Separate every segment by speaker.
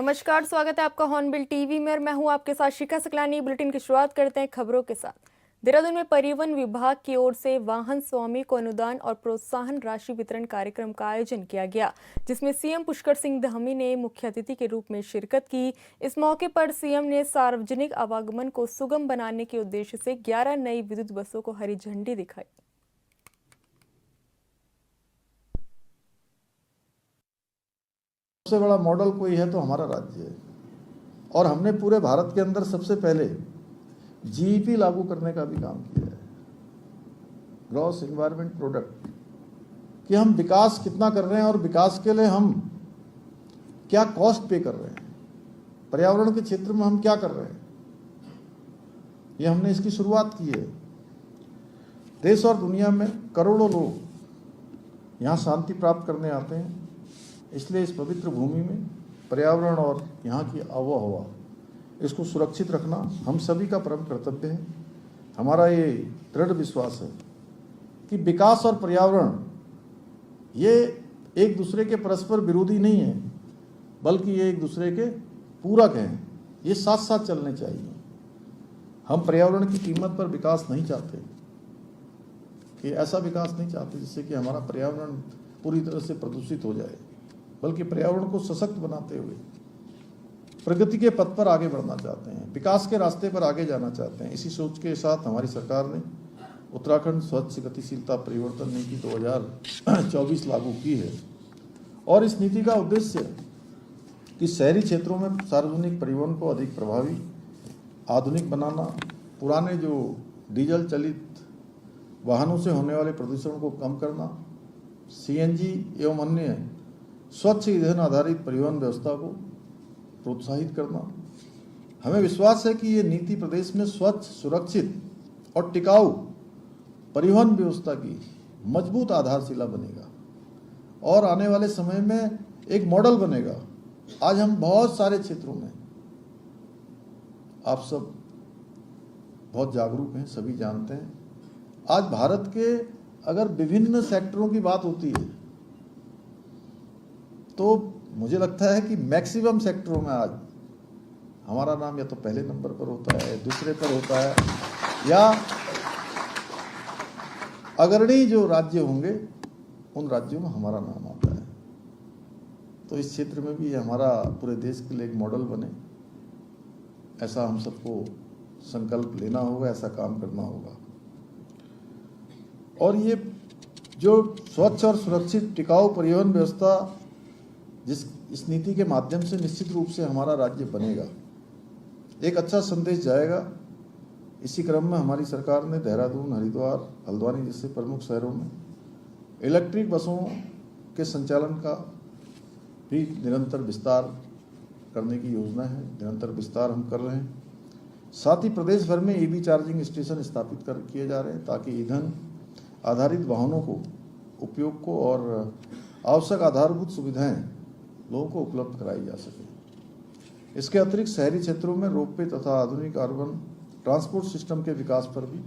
Speaker 1: नमस्कार, स्वागत है आपका हॉर्नबिल टीवी में और मैं हूं आपके साथ शिखा सकलानी। बुलेटिन की शुरुआत करते हैं खबरों के साथ। देहरादून में परिवहन विभाग की ओर से वाहन स्वामी को अनुदान और प्रोत्साहन राशि वितरण कार्यक्रम का आयोजन किया गया, जिसमें सीएम पुष्कर सिंह धामी ने मुख्य अतिथि के रूप में शिरकत की। इस मौके पर सीएम ने सार्वजनिक आवागमन को सुगम बनाने के उद्देश्य से 11 नई विद्युत बसों को हरी झंडी दिखाई।
Speaker 2: सबसे बड़ा मॉडल कोई है तो हमारा राज्य है, और हमने पूरे भारत के अंदर सबसे पहले जीईपी लागू करने का भी काम किया है, ग्रॉस इन्वायरमेंट प्रोडक्ट, कि हम विकास कितना कर रहे हैं और विकास के लिए हम क्या कॉस्ट पे कर रहे हैं, पर्यावरण के क्षेत्र में हम क्या कर रहे हैं, ये हमने इसकी शुरुआत की है। देश और दुनिया में करोड़ों लोग यहाँ शांति प्राप्त करने आते हैं, इसलिए इस पवित्र भूमि में पर्यावरण और यहाँ की आबो हवा इसको सुरक्षित रखना हम सभी का परम कर्तव्य है। हमारा ये दृढ़ विश्वास है कि विकास और पर्यावरण ये एक दूसरे के परस्पर विरोधी नहीं है, बल्कि ये एक दूसरे के पूरक हैं, ये साथ साथ चलने चाहिए। हम पर्यावरण की कीमत पर विकास नहीं चाहते, कि ऐसा विकास नहीं चाहते जिससे कि हमारा पर्यावरण पूरी तरह से प्रदूषित हो जाए, बल्कि पर्यावरण को सशक्त बनाते हुए प्रगति के पथ पर आगे बढ़ना चाहते हैं, विकास के रास्ते पर आगे जाना चाहते हैं। इसी सोच के साथ हमारी सरकार ने उत्तराखंड स्वच्छ गतिशीलता परिवर्तन नीति 2024 लागू की है, और इस नीति का उद्देश्य कि शहरी क्षेत्रों में सार्वजनिक परिवहन को अधिक प्रभावी, आधुनिक बनाना, पुराने जो डीजल चलित वाहनों से होने वाले प्रदूषण को कम करना, सीएनजी एवं अन्य स्वच्छ ईंधन आधारित परिवहन व्यवस्था को प्रोत्साहित करना। हमें विश्वास है कि ये नीति प्रदेश में स्वच्छ, सुरक्षित और टिकाऊ परिवहन व्यवस्था की मजबूत आधारशिला बनेगा और आने वाले समय में एक मॉडल बनेगा। आज हम बहुत सारे क्षेत्रों में, आप सब बहुत जागरूक हैं, सभी जानते हैं, आज भारत के अगर विभिन्न सेक्टरों की बात होती है तो मुझे लगता है कि मैक्सिमम सेक्टरों में आज हमारा नाम या तो पहले नंबर पर होता है, दूसरे पर होता है, या अग्रणी जो राज्य होंगे उन राज्यों में हमारा नाम आता है। तो इस क्षेत्र में भी हमारा पूरे देश के लिए एक मॉडल बने, ऐसा हम सबको संकल्प लेना होगा, ऐसा काम करना होगा। और ये जो स्वच्छ और सुरक्षित टिकाऊ परिवहन व्यवस्था इस नीति के माध्यम से निश्चित रूप से हमारा राज्य बनेगा, एक अच्छा संदेश जाएगा। इसी क्रम में हमारी सरकार ने देहरादून, हरिद्वार, हल्द्वानी जैसे प्रमुख शहरों में इलेक्ट्रिक बसों के संचालन का भी निरंतर विस्तार करने की योजना है, निरंतर विस्तार हम कर रहे हैं। साथ ही प्रदेश भर में ईवी चार्जिंग स्टेशन स्थापित किए जा रहे हैं, ताकि ईंधन आधारित वाहनों को उपयोग को और आवश्यक आधारभूत सुविधाएं लोगों को उपलब्ध कराई जा सके। इसके अतिरिक्त शहरी क्षेत्रों में रोपवे तथा आधुनिक अर्बन ट्रांसपोर्ट सिस्टम के विकास पर भी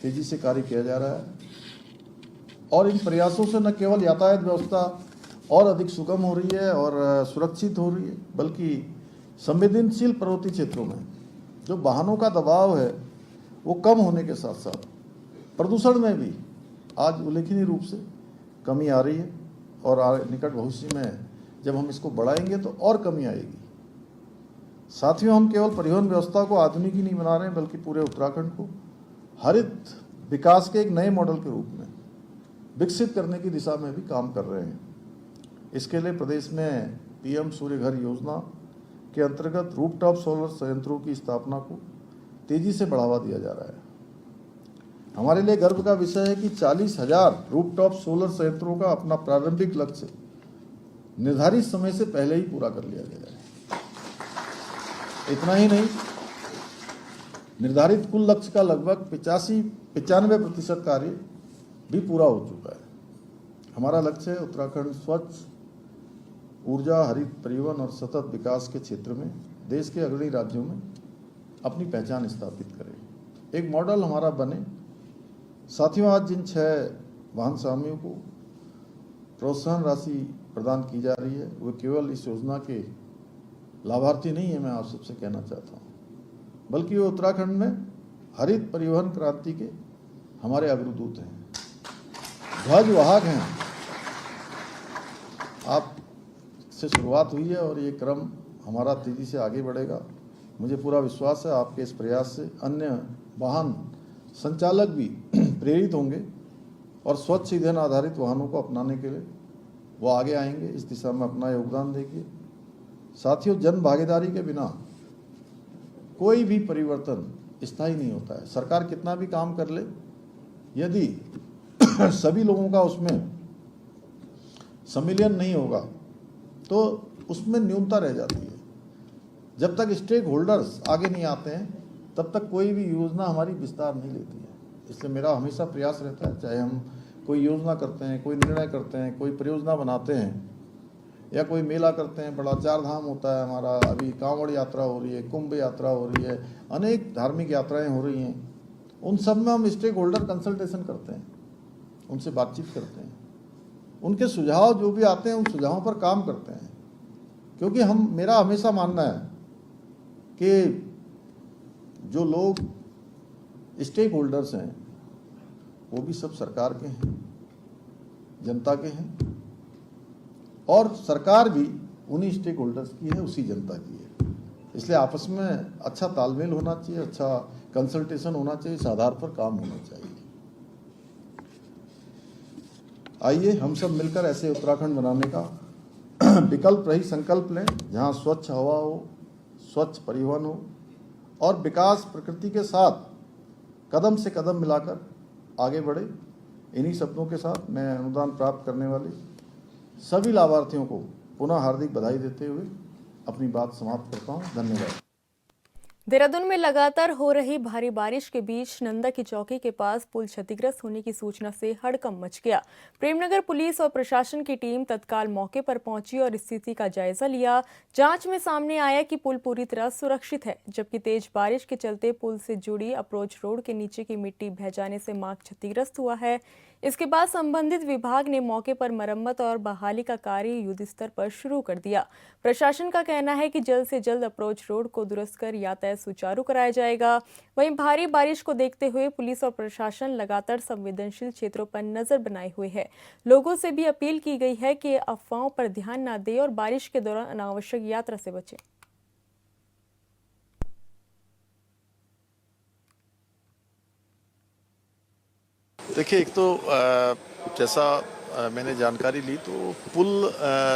Speaker 2: तेजी से कार्य किया जा रहा है, और इन प्रयासों से न केवल यातायात व्यवस्था और अधिक सुगम हो रही है और सुरक्षित हो रही है, बल्कि संवेदनशील पर्वतीय क्षेत्रों में जो वाहनों का दबाव है वो कम होने के साथ साथ प्रदूषण में भी आज उल्लेखनीय रूप से कमी आ रही है, और निकट भविष्य में जब हम इसको बढ़ाएंगे तो और कमी आएगी। साथियों, हम केवल परिवहन व्यवस्था को आधुनिक ही नहीं बना रहे हैं, बल्कि पूरे उत्तराखंड को हरित विकास के एक नए मॉडल के रूप में विकसित करने की दिशा में भी काम कर रहे हैं। इसके लिए प्रदेश में पीएम सूर्य घर योजना के अंतर्गत रूफटॉप सोलर संयंत्रों की स्थापना को तेजी से बढ़ावा दिया जा रहा है। हमारे लिए गर्व का विषय है कि 40,000 रूफटॉप सोलर संयंत्रों का अपना प्रारंभिक लक्ष्य निर्धारित समय से पहले ही पूरा कर लिया गया है। इतना ही नहीं, निर्धारित कुल लक्ष्य का लगभग 95% कार्य भी पूरा हो चुका है। हमारा लक्ष्य है उत्तराखंड स्वच्छ ऊर्जा, हरित परिवहन और सतत विकास के क्षेत्र में देश के अग्रणी राज्यों में अपनी पहचान स्थापित करे, एक मॉडल हमारा बने। साथियों, आज जिन 6 वाहन स्वामियों को प्रोत्साहन राशि प्रदान की जा रही है, वो केवल इस योजना के लाभार्थी नहीं है, मैं आप सबसे कहना चाहता हूँ, बल्कि वो उत्तराखंड में हरित परिवहन क्रांति के हमारे अग्रदूत हैं, ध्वजवाहक हैं। आप से शुरुआत हुई है और ये क्रम हमारा तेजी से आगे बढ़ेगा। मुझे पूरा विश्वास है आपके इस प्रयास से अन्य वाहन संचालक भी प्रेरित होंगे और स्वच्छ ईंधन आधारित वाहनों को अपनाने के लिए वो आगे आएंगे, इस दिशा में अपना योगदान देंगे। साथियों, जन भागीदारी के बिना कोई भी परिवर्तन स्थायी नहीं होता है। सरकार कितना भी काम कर ले, यदि सभी लोगों का उसमें सम्मिलन नहीं होगा तो उसमें न्यूनता रह जाती है। जब तक स्टेक होल्डर्स आगे नहीं आते हैं तब तक कोई भी योजना हमारी विस्तार नहीं लेती है। इसलिए मेरा हमेशा प्रयास रहता है, चाहे हम कोई योजना करते हैं, कोई निर्णय करते हैं, कोई परियोजना बनाते हैं या कोई मेला करते हैं, बड़ा चार धाम होता है हमारा, अभी कांवड़ यात्रा हो रही है, कुंभ यात्रा हो रही है, अनेक धार्मिक यात्राएं हो रही हैं, उन सब में हम स्टेक होल्डर कंसल्टेशन करते हैं, उनसे बातचीत करते हैं, उनके सुझाव जो भी आते हैं उन सुझावों पर काम करते हैं। क्योंकि मेरा हमेशा मानना है कि जो लोग स्टेक होल्डर्स हैं वो भी सब सरकार के हैं, जनता के हैं, और सरकार भी उन्हीं स्टेक होल्डर्स की है, उसी जनता की है। इसलिए आपस में अच्छा तालमेल होना चाहिए, अच्छा कंसल्टेशन होना चाहिए, इस आधार पर काम होना चाहिए। आइए हम सब मिलकर ऐसे उत्तराखंड बनाने का विकल्प रही संकल्प लें, जहां स्वच्छ हवा हो, स्वच्छ परिवहन हो और विकास प्रकृति के साथ कदम से कदम मिलाकर आगे बढ़े। इन्हीं शब्दों के साथ मैं अनुदान प्राप्त करने वाले सभी लाभार्थियों को पुनः हार्दिक बधाई देते हुए अपनी बात समाप्त करता हूं। धन्यवाद।
Speaker 1: देहरादून में लगातार हो रही भारी बारिश के बीच नंदा की चौकी के पास पुल क्षतिग्रस्त होने की सूचना से हड़कंप मच गया। प्रेमनगर पुलिस और प्रशासन की टीम तत्काल मौके पर पहुंची और स्थिति का जायजा लिया। जांच में सामने आया कि पुल पूरी तरह सुरक्षित है, जबकि तेज बारिश के चलते पुल से जुड़ी अप्रोच रोड के नीचे की मिट्टी बह जाने से मार्ग क्षतिग्रस्त हुआ है। इसके बाद संबंधित विभाग ने मौके पर मरम्मत और बहाली का कार्य युद्ध स्तर पर शुरू कर दिया। प्रशासन का कहना है कि जल्द से जल्द अप्रोच रोड को दुरुस्त कर यातायात सुचारू कराया जाएगा। वहीं भारी बारिश को देखते हुए पुलिस और प्रशासन लगातार संवेदनशील क्षेत्रों पर नजर बनाए हुए है। लोगों से भी अपील की गई है कि अफवाहों पर ध्यान न दें और बारिश के दौरान अनावश्यक यात्रा से बचें।
Speaker 3: देखिए, एक तो जैसा मैंने जानकारी ली तो पुल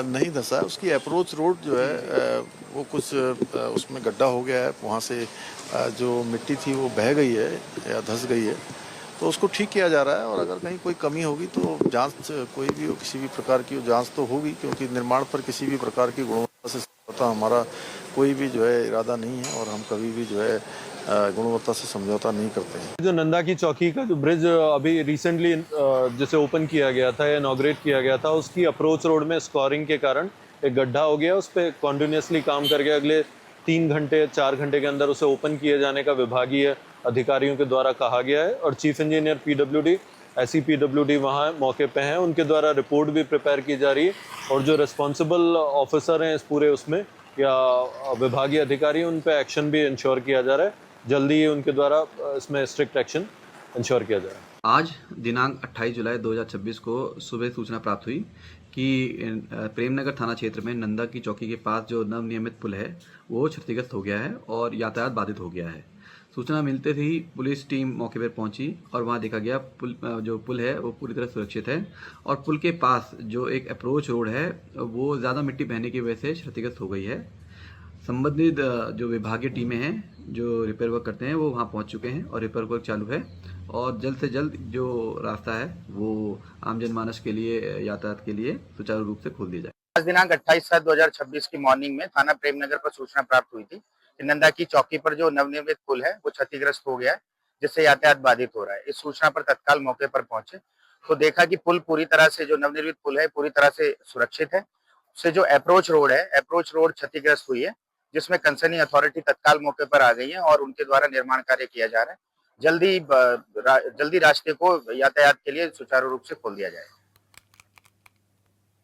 Speaker 3: नहीं धंसा है, उसकी अप्रोच रोड जो है वो कुछ उसमें गड्ढा हो गया है, वहाँ से जो मिट्टी थी वो बह गई है या धंस गई है, तो उसको ठीक किया जा रहा है। और अगर कहीं कोई कमी होगी तो जांच कोई भी हो, किसी भी प्रकार की जांच तो होगी, क्योंकि निर्माण पर किसी भी प्रकार की गुणवत्ता से समझौता हमारा कोई भी जो है इरादा नहीं है और हम कभी भी जो है गुणवत्ता से समझौता नहीं करते हैं।
Speaker 4: जो नंदा की चौकी का जो ब्रिज अभी रिसेंटली जैसे ओपन किया गया था या इनॉग्रेट किया गया था, उसकी अप्रोच रोड में स्कोरिंग के कारण एक गड्ढा हो गया। उस पर कॉन्टिन्यूसली काम करके अगले 3 घंटे 4 घंटे के अंदर उसे ओपन किए जाने का विभागीय अधिकारियों के द्वारा कहा गया है। और चीफ इंजीनियर PWD, ऐसी PWD वहाँ मौके पे हैं, उनके द्वारा रिपोर्ट भी प्रिपेयर की जा रही है। और जो रिस्पॉन्सिबल ऑफिसर हैं इस पूरे उसमें या विभागीय अधिकारी, उन पे एक्शन भी इंश्योर किया जा रहा है। जल्दी ही उनके द्वारा इसमें स्ट्रिक्ट एक्शन इंश्योर किया जाए।
Speaker 5: आज दिनांक 28 जुलाई 2026 को सुबह सूचना प्राप्त हुई कि प्रेमनगर थाना क्षेत्र में नंदा की चौकी के पास जो नवनिर्मित पुल है वो क्षतिग्रस्त हो गया है और यातायात बाधित हो गया है। सूचना मिलते ही पुलिस टीम मौके पर पहुंची और वहां देखा गया जो पुल है वो पूरी तरह सुरक्षित है और पुल के पास जो एक अप्रोच रोड है वो ज़्यादा मिट्टी बहने की वजह से क्षतिग्रस्त हो गई है। संबंधित जो विभागीय टीमें हैं जो रिपेयर वर्क करते हैं वो वहाँ पहुँच चुके हैं और रिपेयर वर्क चालू है और जल्द से जल्द जो रास्ता है वो आम जनमानस के लिए यातायात के लिए सुचारू रूप से खोल दिया जाए।
Speaker 6: आज दिनांक 28/7/2026 की मॉर्निंग में थाना प्रेमनगर पर सूचना प्राप्त हुई थी कि नंदा की चौकी पर जो नवनिर्मित पुल है वो क्षतिग्रस्त हो गया है, जिससे यातायात बाधित हो रहा है। इस सूचना पर तत्काल मौके पर पहुंचे तो देखा कि पुल पूरी तरह से, जो नवनिर्मित पुल है पूरी तरह से सुरक्षित है। उससे जो अप्रोच रोड है, अप्रोच रोड क्षतिग्रस्त हुई है, जिसमें कंसर्निंग अथॉरिटी तत्काल मौके पर आ गई है और उनके द्वारा निर्माण कार्य किया जा रहा है। जल्दी रास्ते को यातायात के लिए सुचारू रूप से खोल दिया जाए।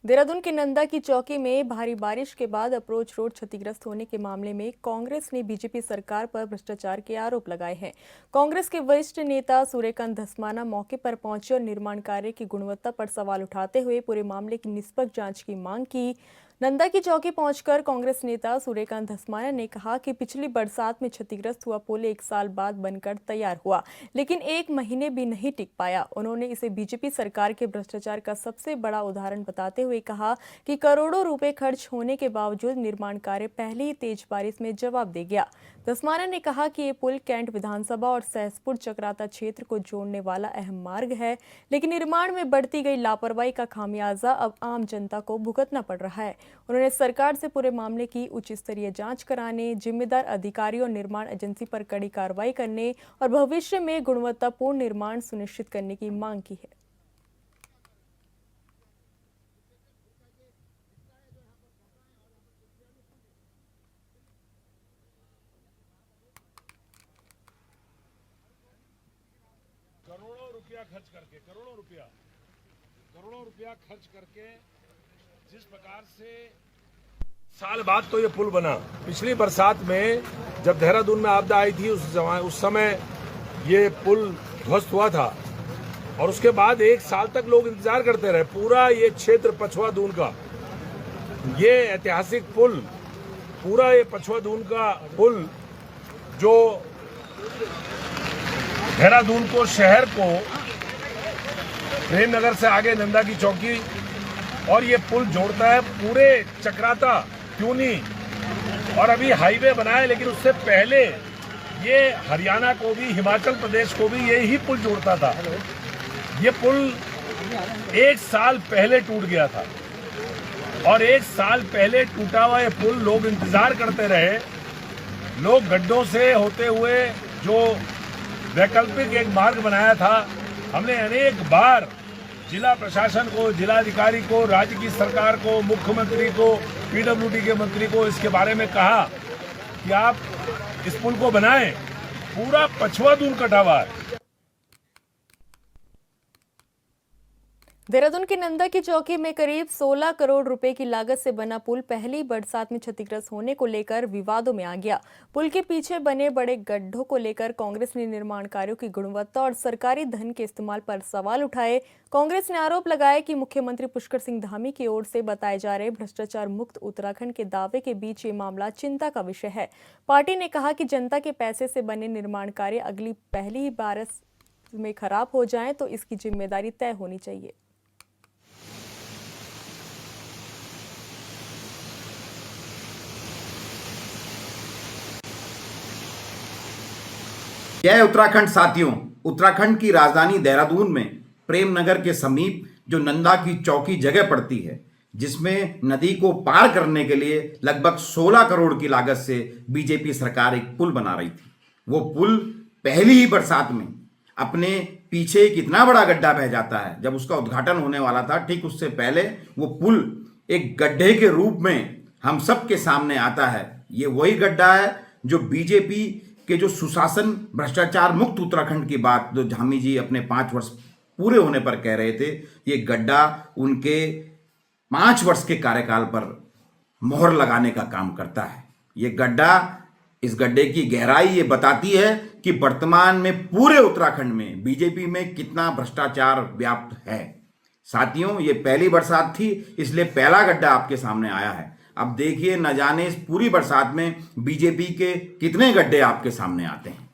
Speaker 1: देहरादून के नंदा की चौकी में भारी बारिश के बाद अप्रोच रोड क्षतिग्रस्त होने के मामले में कांग्रेस ने बीजेपी सरकार पर भ्रष्टाचार के आरोप लगाए हैं। कांग्रेस के वरिष्ठ नेता सूर्यकांत धस्माना मौके पर पहुंचे और निर्माण कार्य की गुणवत्ता पर सवाल उठाते हुए पूरे मामले की निष्पक्ष जांच की मांग की। नंदा की चौकी पहुंचकर कांग्रेस नेता सूर्यकांत धस्माना ने कहा कि पिछली बरसात में क्षतिग्रस्त हुआ पुल 1 साल बाद बनकर तैयार हुआ, लेकिन 1 महीने भी नहीं टिक पाया। उन्होंने इसे बीजेपी सरकार के भ्रष्टाचार का सबसे बड़ा उदाहरण बताते हुए कहा कि करोड़ों रुपए खर्च होने के बावजूद निर्माण कार्य पहले ही तेज बारिश में जवाब दे गया। धस्माना ने कहा कि ये पुल कैंट विधानसभा और सहसपुर चक्राता क्षेत्र को जोड़ने वाला अहम मार्ग है, लेकिन निर्माण में बढ़ती गई लापरवाही का खामियाजा अब आम जनता को भुगतना पड़ रहा है। उन्होंने सरकार से पूरे मामले की उच्च स्तरीय जांच कराने, जिम्मेदार अधिकारियों और निर्माण एजेंसी पर कड़ी कार्रवाई करने और भविष्य में गुणवत्तापूर्ण निर्माण सुनिश्चित करने की मांग की है।
Speaker 7: करोड़ों रुपया खर्च करके जिस प्रकार से साल बाद तो ये पुल बना। पिछली बरसात में जब देहरादून में आपदा आई थी उस समय ये पुल ध्वस्त हुआ था और उसके बाद 1 साल तक लोग इंतजार करते रहे। पूरा ये क्षेत्र पछुआ दून का ये ऐतिहासिक पुल, पूरा ये पछुआ दून का पुल जो देहरादून को, शहर को, प्रेमनगर से आगे नंदा की चौकी और ये पुल जोड़ता है पूरे चक्राता, क्यूनी और अभी हाईवे बना है, लेकिन उससे पहले ये हरियाणा को भी, हिमाचल प्रदेश को भी यही पुल जोड़ता था। ये पुल 1 साल पहले टूट गया था और 1 साल पहले टूटा हुआ ये पुल लोग इंतजार करते रहे। लोग गड्ढों से होते हुए जो वैकल्पिक एक मार्ग बनाया था, हमने अनेक बार जिला प्रशासन को, जिलाधिकारी को, राज्य की सरकार को, मुख्यमंत्री को, पीडब्ल्यूडी के मंत्री को इसके बारे में कहा कि आप इस पुल को बनाएं। पूरा पछुआ दून कटा हुआ है।
Speaker 1: देहरादून के नंदा की चौकी में करीब 16 करोड़ रुपए की लागत से बना पुल पहली बरसात में क्षतिग्रस्त होने को लेकर विवादों में आ गया। पुल के पीछे बने बड़े गड्ढों को लेकर कांग्रेस ने निर्माण कार्यों की गुणवत्ता और सरकारी धन के इस्तेमाल पर सवाल उठाए। कांग्रेस ने आरोप लगाया कि मुख्यमंत्री पुष्कर सिंह धामी की ओर से बताए जा रहे भ्रष्टाचार मुक्त उत्तराखंड के दावे के बीच ये मामला चिंता का विषय है। पार्टी ने कहा कि जनता के पैसे से बने निर्माण कार्य अगली पहली ही बारिश में खराब हो जाए तो इसकी जिम्मेदारी तय होनी चाहिए।
Speaker 8: जय उत्तराखंड साथियों, उत्तराखंड की राजधानी देहरादून में प्रेमनगर के समीप जो नंदा की चौकी जगह पड़ती है, जिसमें नदी को पार करने के लिए लगभग 16 करोड़ की लागत से बीजेपी सरकार एक पुल बना रही थी। वो पुल पहली ही बरसात में अपने पीछे एक इतना बड़ा गड्ढा बह जाता है। जब उसका उद्घाटन होने वाला था, ठीक उससे पहले वो पुल एक गड्ढे के रूप में हम सबके सामने आता है। ये वही गड्ढा है जो बीजेपी के जो सुशासन, भ्रष्टाचार मुक्त उत्तराखंड की बात जो धामी जी अपने 5 वर्ष पूरे होने पर कह रहे थे, ये गड्ढा उनके 5 वर्ष के कार्यकाल पर मोहर लगाने का काम करता है। ये गड्ढा, इस गड्ढे की गहराई ये बताती है कि वर्तमान में पूरे उत्तराखंड में बीजेपी में कितना भ्रष्टाचार व्याप्त है। साथियों, ये पहली बरसात थी, इसलिए पहला गड्ढा आपके सामने आया है। अब देखिए, न जाने इस पूरी बरसात में बीजेपी के कितने गड्ढे आपके सामने आते हैं।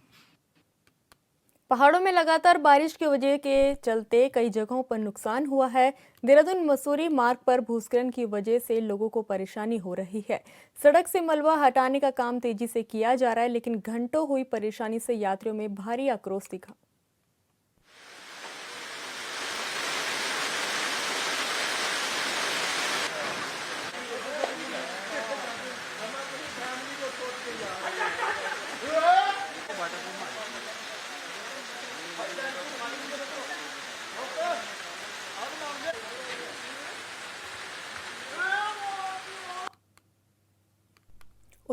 Speaker 1: पहाड़ों में लगातार बारिश की वजह के चलते कई जगहों पर नुकसान हुआ है। देहरादून मसूरी मार्ग पर भूस्खलन की वजह से लोगों को परेशानी हो रही है। सड़क से मलबा हटाने का काम तेजी से किया जा रहा है, लेकिन घंटों हुई परेशानी से यात्रियों में भारी आक्रोश दिखा।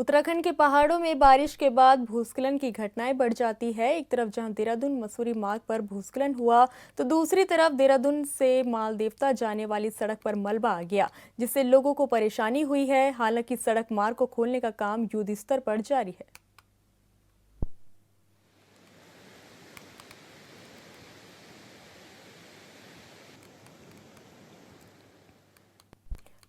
Speaker 1: उत्तराखंड के पहाड़ों में बारिश के बाद भूस्खलन की घटनाएं बढ़ जाती है। एक तरफ जहां देहरादून मसूरी मार्ग पर भूस्खलन हुआ तो दूसरी तरफ देहरादून से मालदेवता जाने वाली सड़क पर मलबा आ गया, जिससे लोगों को परेशानी हुई है। हालांकि सड़क मार्ग को खोलने का काम युद्ध स्तर पर जारी है।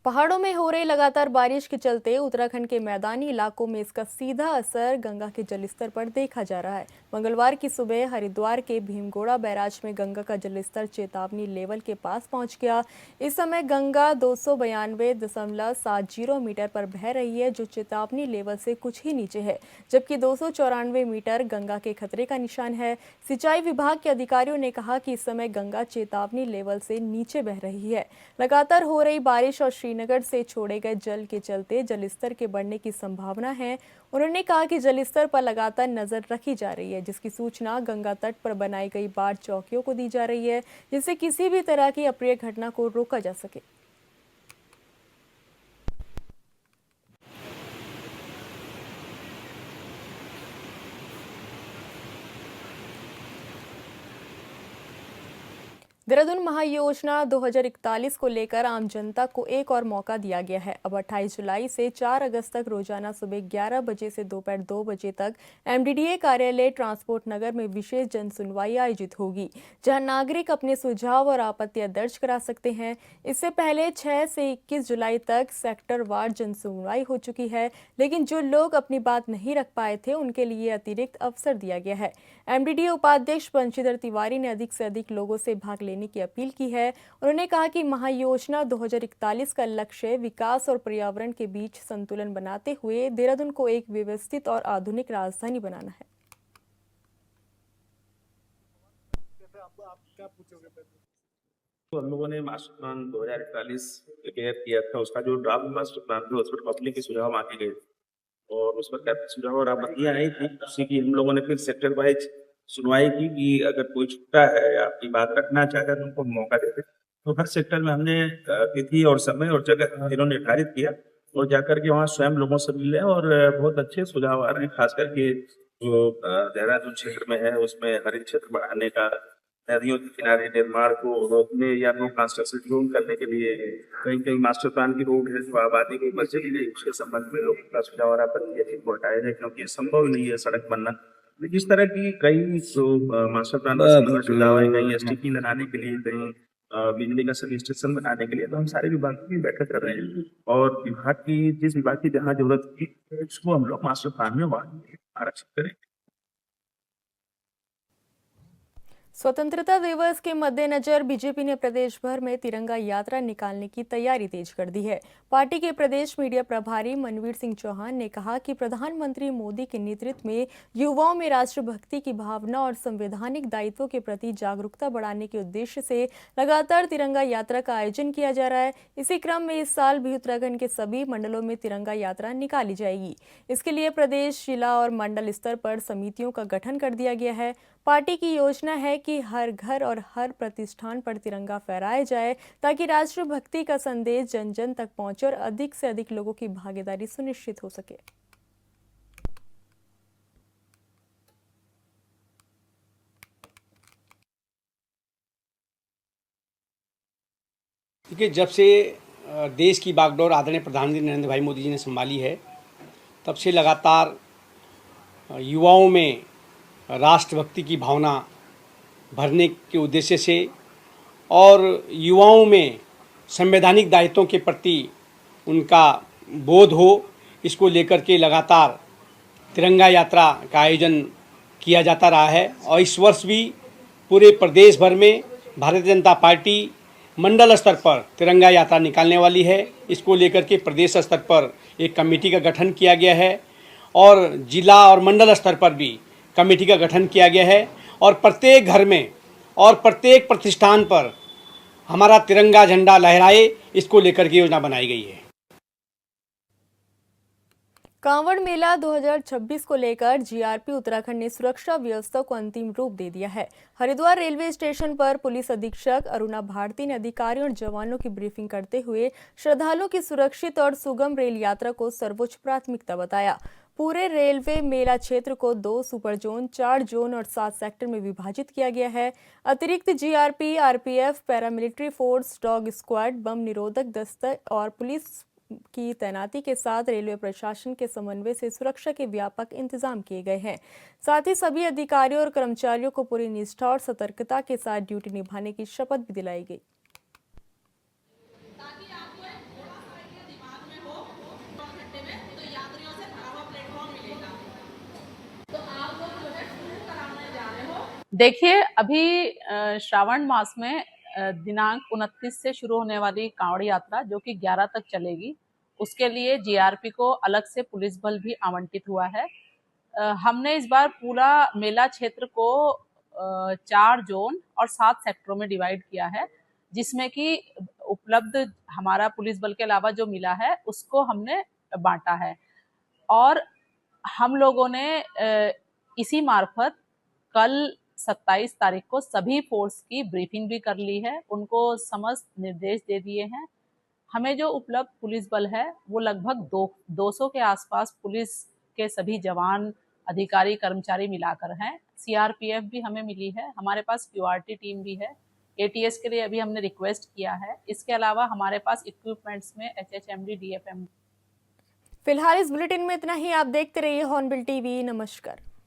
Speaker 1: पहाड़ों में हो रही लगातार बारिश के चलते उत्तराखंड के मैदानी इलाकों में इसका सीधा असर गंगा के जलस्तर पर देखा जा रहा है। मंगलवार की सुबह हरिद्वार के भीमगोड़ा बैराज में गंगा का जलस्तर चेतावनी लेवल के पास पहुंच गया। इस समय गंगा 292.70 मीटर पर बह रही है, जो चेतावनी लेवल से कुछ ही नीचे है, जबकि 294 मीटर गंगा के खतरे का निशान है। सिंचाई विभाग के अधिकारियों ने कहा कि इस समय गंगा चेतावनी लेवल से नीचे बह रही है। लगातार हो रही बारिश और श्रीनगर से छोड़े गए जल के चलते जलस्तर के बढ़ने की संभावना है। उन्होंने कहा कि जलस्तर पर लगातार नजर रखी जा रही है, जिसकी सूचना गंगा तट पर बनाई गई बाढ़ चौकियों को दी जा रही है, जिससे किसी भी तरह की अप्रिय घटना को रोका जा सके। देहरादून महायोजना 2041 को लेकर आम जनता को एक और मौका दिया गया है। अब 28 जुलाई से 4 अगस्त तक रोजाना सुबह 11 बजे से दोपहर 2 बजे तक एमडीडीए कार्यालय ट्रांसपोर्ट नगर में विशेष जन सुनवाई आयोजित होगी, जहां नागरिक अपने सुझाव और आपत्तियां दर्ज करा सकते हैं। इससे पहले 6 से 21 जुलाई तक सेक्टर वार जन सुनवाई हो चुकी है, लेकिन जो लोग अपनी बात नहीं रख पाए थे उनके लिए अतिरिक्त अवसर दिया गया है। एमडीडीए उपाध्यक्ष बंशीधर तिवारी ने अधिक से अधिक लोगों से भाग लेने की अपील की है। उन्होंने कहा कि महायोजना 2041 का लक्ष्य विकास और पर्यावरण के बीच संतुलन बनाते हुए देहरादून को एक व्यवस्थित और आधुनिक राजधानी बनाना है।
Speaker 9: तो हम लोगों ने मास्टर प्लान 2041 प्रिपेयर किया था। उसका जो ड्राफ्ट मास्टर प्लान था उस पर पब्लिक के सुझाव मांगे गए और उस पर क्या सुझाव और आपत्तियां नहीं थी। उसी की हम लोगों ने फिर सेक्टर वाइज सुनवाई की कि अगर कोई छूटा है या अपनी बात रखना चाहता है तो उनको मौका देते। तो हर सेक्टर में हमने तिथि और समय और जगह तीनों निर्धारित किया और जाकर के वहाँ स्वयं लोगों से मिले और बहुत अच्छे सुझाव आ रहे हैं। खास करके जो देहरादून क्षेत्र में है उसमें हरित क्षेत्र बढ़ाने का, नदियों के किनारे निर्माण को रोकने या नो कंस्ट्रक्शन जोन करने के लिए कहीं कहीं मास्टर प्लान की रोड है जो आबादी को बचे के लिए, उसके संबंध में लोगों का सुझाव और आपत्ति को हटाया जाए, क्योंकि संभव नहीं है सड़क बनना। इस तरह की कई मास्टर प्लान सुझाव है, कहीं एसटीपी लगाने के लिए, कहीं बिजली का सब स्टेशन बनाने के लिए। तो हम सारे विभागों की बैठक कर रहे हैं और विभाग की जिस विभाग की जहाँ जरूरत थी उसको हम लोग मास्टर प्लान में आरक्षित करेंगे।
Speaker 1: स्वतंत्रता दिवस के मद्देनजर बीजेपी ने प्रदेश भर में तिरंगा यात्रा निकालने की तैयारी तेज कर दी है। पार्टी के प्रदेश मीडिया प्रभारी मनवीर सिंह चौहान ने कहा कि प्रधानमंत्री मोदी के नेतृत्व में युवाओं में राष्ट्रभक्ति की भावना और संवैधानिक दायित्वों के प्रति जागरूकता बढ़ाने के उद्देश्य से लगातार तिरंगा यात्रा का आयोजन किया जा रहा है। इसी क्रम में इस साल भी उत्तराखंड के सभी मंडलों में तिरंगा यात्रा निकाली जाएगी। इसके लिए प्रदेश, जिला और मंडल स्तर पर समितियों का गठन कर दिया गया है। पार्टी की योजना है कि हर घर और हर प्रतिष्ठान पर तिरंगा फहराया जाए, ताकि राष्ट्रभक्ति का संदेश जन जन तक पहुंचे और अधिक से अधिक लोगों की भागीदारी सुनिश्चित हो सके।
Speaker 10: देखिए, जब से देश की बागडोर आदरणीय प्रधानमंत्री नरेंद्र भाई मोदी जी ने संभाली है, तब से लगातार युवाओं में राष्ट्रभक्ति की भावना भरने के उद्देश्य से और युवाओं में संवैधानिक दायित्वों के प्रति उनका बोध हो, इसको लेकर के लगातार तिरंगा यात्रा का आयोजन किया जाता रहा है। और इस वर्ष भी पूरे प्रदेश भर में भारतीय जनता पार्टी मंडल स्तर पर तिरंगा यात्रा निकालने वाली है। इसको लेकर के प्रदेश स्तर पर एक कमेटी का गठन किया गया है और जिला और मंडल स्तर पर भी कमेटी का गठन किया गया है और प्रत्येक घर में और प्रत्येक प्रतिष्ठान पर हमारा तिरंगा झंडा लहराए, इसको लेकर के योजना बनाई गई है।
Speaker 1: कांवड़ मेला 2026 को लेकर जीआरपी उत्तराखंड ने सुरक्षा व्यवस्था को अंतिम रूप दे दिया है। हरिद्वार रेलवे स्टेशन पर पुलिस अधीक्षक अरुणा भारती ने अधिकारियों और जवानों की ब्रीफिंग करते हुए श्रद्धालुओं की सुरक्षित और सुगम रेल यात्रा को सर्वोच्च प्राथमिकता बताया। पूरे रेलवे मेला क्षेत्र को 2 सुपर जोन, 4 जोन और 7 सेक्टर में विभाजित किया गया है। अतिरिक्त GRP, RPF, paramilitary force, dog squad, bomb निरोधक दस्ते और पुलिस की तैनाती के साथ रेलवे प्रशासन के समन्वय से सुरक्षा के व्यापक इंतजाम किए गए हैं। साथ ही सभी अधिकारियों और कर्मचारियों को पूरी निष्ठा और सतर्कता के साथ ड्यूटी निभाने की शपथ भी दिलाई गई।
Speaker 11: देखिए, अभी श्रावण मास में दिनांक 29 से शुरू होने वाली कांवड़ यात्रा जो कि 11 तक चलेगी, उसके लिए जीआरपी को अलग से पुलिस बल भी आवंटित हुआ है। हमने इस बार पूरा मेला क्षेत्र को 4 जोन और 7 सेक्टरों में डिवाइड किया है, जिसमें कि उपलब्ध हमारा पुलिस बल के अलावा जो मिला है उसको हमने बांटा है। और हम लोगों ने इसी मार्फत कल 27 तारीख को सभी फोर्स की ब्रीफिंग भी कर ली है, उनको समस्त निर्देश दे दिए हैं। हमें जो उपलब्ध पुलिस बल है वो लगभग 200 के आसपास पुलिस के सभी जवान, अधिकारी, कर्मचारी मिलाकर हैं। सीआरपीएफ भी हमें मिली है, हमारे पास क्यूआरटी टीम भी है। एटीएस के लिए अभी हमने रिक्वेस्ट किया है। इसके अलावा हमारे पास इक्विपमेंट्स में एचएचएमडी, डीएफएम।
Speaker 1: फिलहाल इस बुलेटिन में इतना ही। आप देखते रहिए हॉर्नबिल टीवी। नमस्कार।